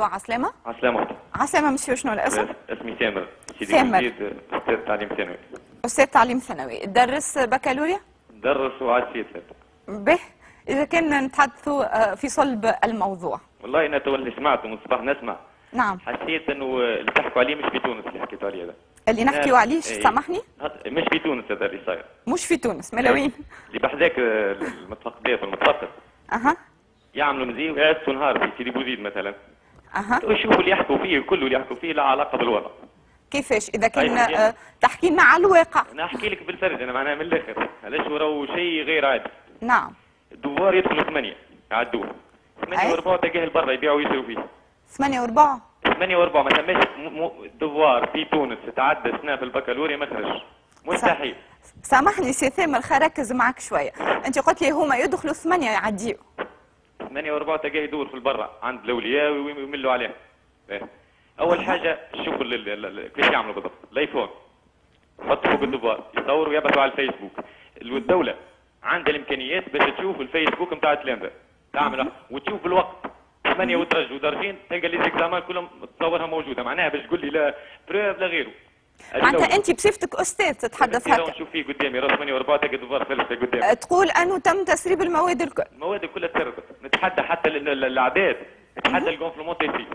عسلامة. عسلامة. عسلامة مسيو، شنو الاسم؟ اسمي تامر. تامر. أستاذ تعليم ثانوي. أستاذ تعليم ثانوي، تدرس بكالوريا؟ درس وعاد فيه. به، إذا كنا نتحدثوا في صلب الموضوع. والله أنا تو اللي سمعته من الصباح نسمع. نعم. حسيت إنه اللي تحكوا عليه مش في تونس اللي حكيتوا عليه هذا. اللي نحكيوا عليه سامحني؟ مش في تونس هذا اللي صاير. مش في تونس، مالا وين؟ اللي بحذاك المتفقدات والمتفقد. أها. يعملوا مزيو ويعسوا نهار في سيدي بوزيد مثلا. أها. ويشوفوا اللي يحكوا فيه كله اللي يحكوا فيه لا علاقة بالوضع. كيفاش؟ إذا كان تحكي لنا على الواقع. أنا أحكي لك بالفرج، أنا معناها من الآخر، علاش راهو شيء غير عادي. نعم. الدوار يدخلوا 8 يعدوه. 8 و4 تلقاه لبرا يبيعوا ويشروا فيه. 8 و4؟ 8 و4 ما ثماش دوار في تونس تعدى سنة في البكالوريا ما خرج. مستحيل. سامحني سي ثامر، ركز معك شوية. أنت قلت لي هما يدخلوا 8 يعديوا. 8 و4 تلقاه يدور في البرا عند الأولياء ويملوا عليها. أول حاجة شوفوا كيفاش يعملوا بالضبط. الايفون حطوا فوق الدوار يصوروا ويبعثوا على الفيسبوك. الدولة عندها الإمكانيات باش تشوف الفيسبوك نتاع التلامذة. تعمل وتشوف الوقت 8 وترج ودرجين تلقى لي زيكزامان كلهم تصورها موجودة، معناها باش تقول لي لا بروف لا غيره. معناتها أنت بصفتك أستاذ تتحدث هكا. نشوف فيه قدامي راس 8 و4 تلقى دوار فلسفة قدامي. تقول أنه تم تسريب المواد الكل. المواد كلها تسربت، نتحدى حتى الأعداد، نتحدى الكونفلومون تيسي.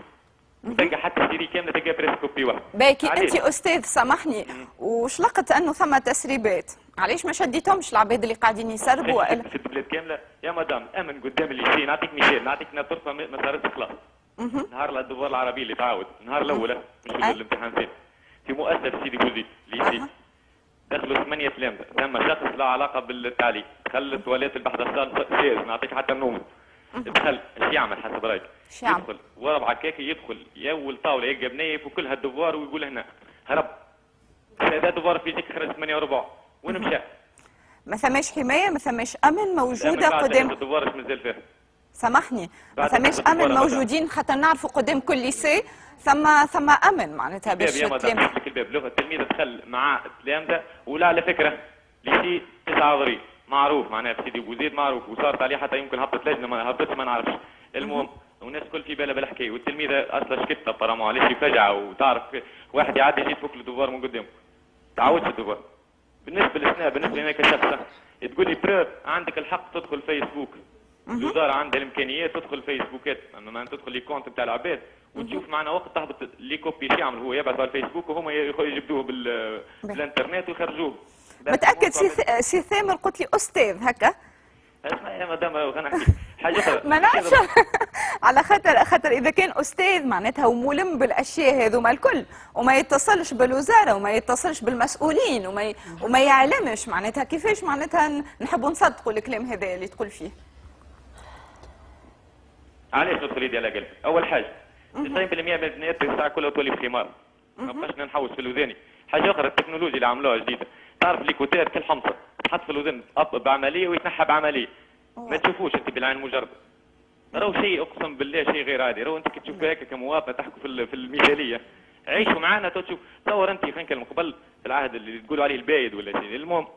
تلقى حتى السيري كامله تلقى بريس كوبي واحد. باكي انت استاذ سامحني، وش لقت انه ثم تسريبات؟ علاش ما شديتهمش العباد اللي قاعدين يسربوا والا؟ في البلاد كامله يا مدام امن قدام اللي يجي. نعطيك مثال، نعطيك طرفه ما صارتش خلاص. نهار الدوار العربي اللي تعاود، النهار الاول مش الامتحان ثاني. في مؤسسه سيدي بوزيد اللي يجي دخلوا 8 تلامذه، ثم شخص لا علاقه بالتعليم، دخل تواليت البحث الثالث نعطيك حتى النوم. دخل ايش يعمل حسب رايك؟ يدخل ورا عكاكي، يدخل يول طاوله يلقى بنايف وكلها الدوار ويقول هنا هرب. هذا دوار فيزيك خرج 8 و4 وين مشى؟ ما ثماش حمايه، ما ثماش امن موجوده قدام الدوار اش مازال فيه؟ سامحني، ما ثماش امن موجودين حتى نعرفوا قدام كل ليسي ثم امن معناتها باش التلامذه. الباب لغه التلميذ دخل مع التلامذه ولا على فكره ليسي 9 افريل معروف معناها في سيدي بوزيد معروف، وصارت عليه حتى يمكن هبطت لجنه ما هبطتش ما نعرفش. المهم والناس كل في بالها بالحكايه، والتلميذه اصلا شكتها برامو علاش فجعه، وتعرف واحد يعدي يجي يفك له دوار من قدامه. تعودش الدوار. بالنسبه للسنه بالنسبه لنا كشخص تقول لي بروف عندك الحق تدخل فيسبوك. الوزاره عندها الامكانيات تدخل فيسبوكات، اما تدخل لي كونت بتاع العباد وتشوف معنا وقت تهبط لي كوبي ايش يعمل هو يبعثوا على الفيسبوك وهما يجبدوه بالانترنت ويخرجوه. متاكد سي ثامر قلت لي استاذ هكا؟ اسمع يا مدام انا نحكي حاجه اخرى. ما نعرفش على خاطر اذا كان استاذ معناتها وملم بالاشياء هذوما الكل وما يتصلش بالوزاره وما يتصلش بالمسؤولين وما يعلمش معناتها كيفاش معناتها نحبوا نصدقوا الكلام هذا اللي تقول فيه. علاش ندخل يدي على قلبي؟ اول حاجه 90% من البنات الساعه كلها تولي في خمار. ما بقاش نحوس في الاذاني. حاجه اخرى التكنولوجيا اللي عملوها جديده، تعرف لي كوتات كل حمصه تحط في الاذن بعمليه ويتنحى بعمليه. ما تشوفوش انت بالعين المجرده. راهو شيء اقسم بالله شيء غير عادي، راهو انت كي تشوف هيك كمواطن تحكوا في المثاليه. عيشوا معنا تشوف. تصور انت خلينا نكلم قبل في العهد اللي تقولوا عليه البايد ولا شيء، المهم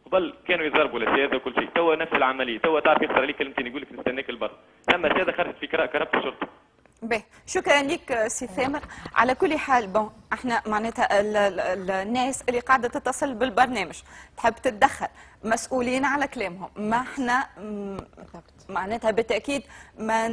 قبل كانوا يضربوا السياده وكل شيء، توا نفس العمليه، توا تعرف يخسر عليك كلمتين يقول لك نستناك البر، اما السياده خرجت في كرافه الشرطه. باهي، شكرا لك سي ثامر. على كل حال بون احنا معناتها الناس اللي قاعده تتصل بالبرنامج تحب تتدخل مسؤولين على كلامهم، ما احنا معناتها بالتاكيد ما